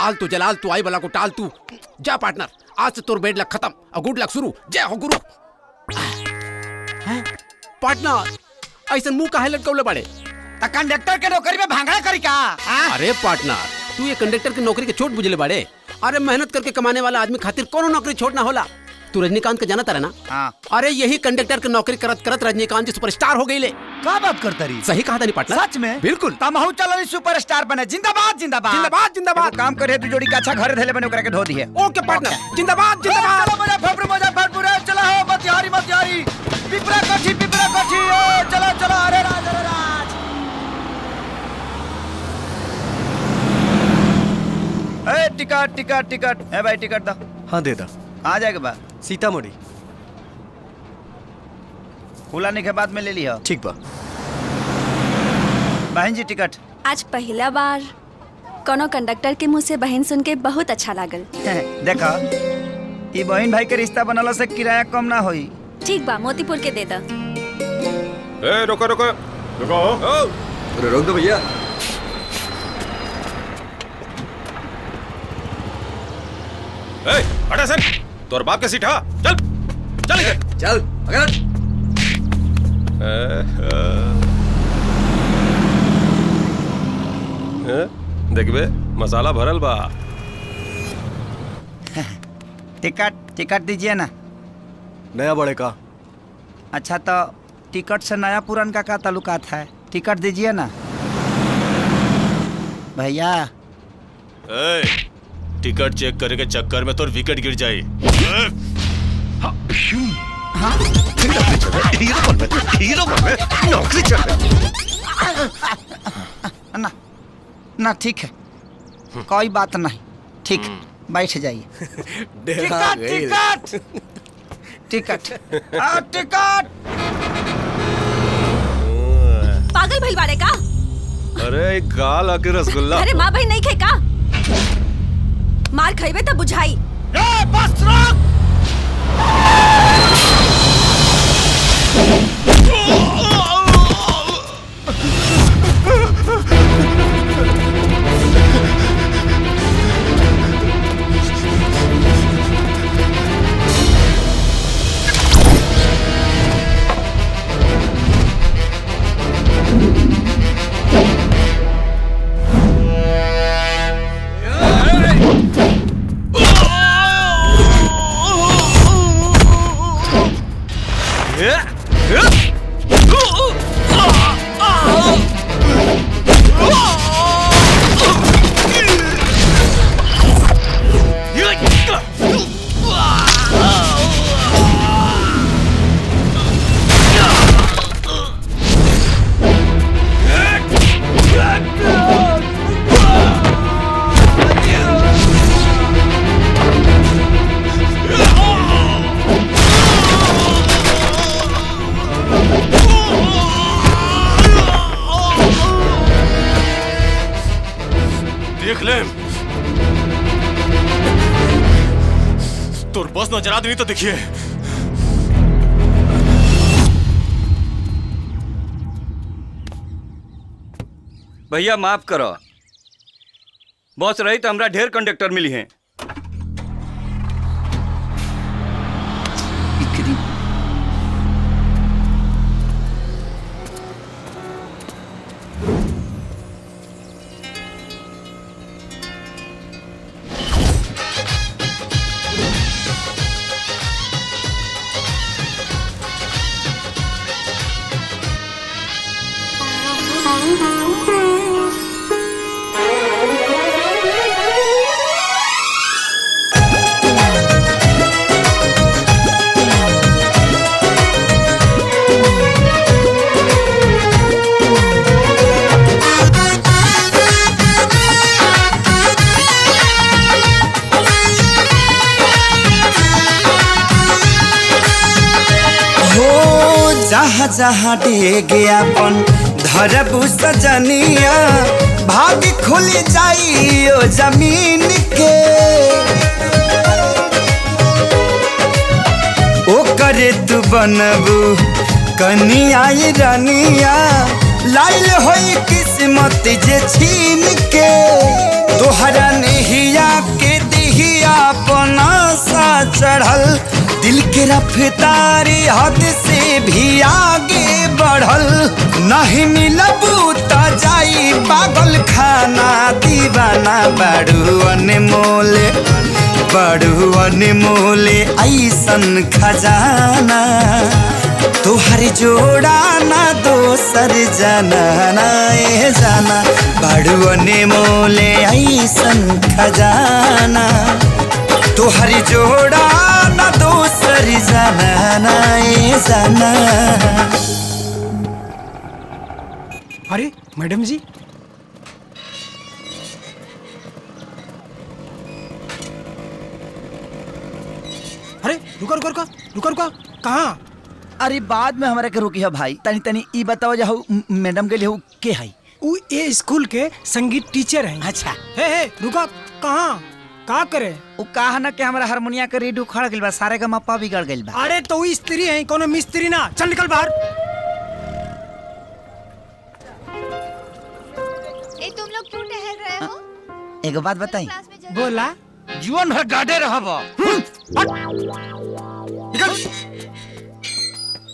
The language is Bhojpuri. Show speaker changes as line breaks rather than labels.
लाल तू जलाल तू आई वाला को टाल तू। जा पार्टनर, आज से तोर बेड लक खत्म और गुड लक शुरू। जय हो गुरु। पार्टनर ऐसा मुंह काहे लटकौले पड़े?
कंडक्टर के नौकरी में भांगड़ा करी का?
अरे पार्टनर, तू ये कंडक्टर की नौकरी के छोट बुझले बाड़े। अरे मेहनत करके कमाने वाला आदमी खातिर कोनो नौकरी छोड़ना होला। तू रजनीकांत का जाना तारा ना? अरे यही कंडक्टर की नौकरी करत करत रजनीकांत जी सुपरस्टार हो गई ले।
क्या बात करता रही?
सही कहा था नहीं पार्टनर?
सच में?
बिल्कुल।
तमहु चलो सुपरस्टार बने। जिंदाबाद जिंदाबाद
जिंदाबाद जिंदाबाद।
काम करे तू जोड़ी का अच्छा घर धैले बने करके धो दी है।
ओके पार्टनर, जिंदाबाद जिंदाबाद।
मुजफ्फरपुर चलो हो मतिहारी मतिहारी पिपरा कोठी चलो चलो। अरे राज अरे राज। ए टिकट टिकट टिकट है भाई, टिकट दो।
हाँ दे दा।
आ जाएगा बा
सीतामढ़ी।
बुलाने के बाद में ले लिया।
ठीक बा।
बहन जी टिकट।
आज पहला बार कोनो कंडक्टर के मुंह से बहन सुन के बहुत अच्छा लागल।
देखा ये बहन भाई के रिश्ता बनला से किराया कम ना होई।
ठीक बा, मोतीपुर के दे दा।
ए रुको रुको रुको।
अरे रोक दो भैया।
ए हटा सन, तोर बाप के सीट हा। चल चल इधर
चल अगर।
देख बे, मसाला भरल बा।
टिकट टिकट दीजिए ना।
नया बड़े का?
अच्छा तो टिकट से नया पुरान का क्या ताल्लुकात है? टिकट दीजिए ना भैया।
ए, टिकट चेक करे के चक्कर में तोर विकेट गिर जाई।
नौकरी चल
ना ना ठीक है, कोई बात नहीं। ठीक, बैठ जाइए। Ticket ticket ticket ticket.
पागल भइल बाड़े का?
अरे एक गाल आके रसगुल्ला।
अरे माँ बहन नहीं खे का? मार खाइबे तब बुझाई।
ए बस रोक।
देख ले, तोर बस नजर आदमी तो देखिए।
भैया माफ करो, बस रही तो हमरा ढेर कंडक्टर मिली हैं।
जहाँ जहाँ डेगे अपन धरबू सजनिया, भाग खुल जाइयो जमीन के। ओ करे तू बनबू कनिया रनिया, लाइल होई किस्मत जे छीन के। तोहरा नहिया के रफ्तारी हद से भी आगे बढ़ल, नहीं मिलबू त जाई पागल खाना। दीवाना बड़ू अनमोले, बड़ू अनमोले ऐसन खजाना, तोहर जोड़ा ना दोसर जाना ना ए जाना। बड़ू अनमोले ऐसन खजाना, तोहर जोड़ा ना दोसर जाना ना ए जाना।
अरे मैडम जी, अरे रुका रुका रुका रुका रुका, कहाँ?
अरे बाद में हमारे के रोकी है भाई, तनी तनी ई बताओ जाओ मैडम के लिए के है?
वो ये स्कूल के संगीत टीचर हैं।
अच्छा
हे रुका, कहाँ का करे?
वो कहा ना कि हमारा हारमोनिया के रेडियो खड़ गइल बा, सारे का मप्पा बिगड़ गइल बा।
अरे तो वो स्त्री है, कोनो मिस्त्री ना। चल निकल बाहर।
ए तुम लोग क्यों टहल रहे हो?
एक बात बताई,
क्लास में
बोला
जीवन भर गाड़े रहब।
निकल।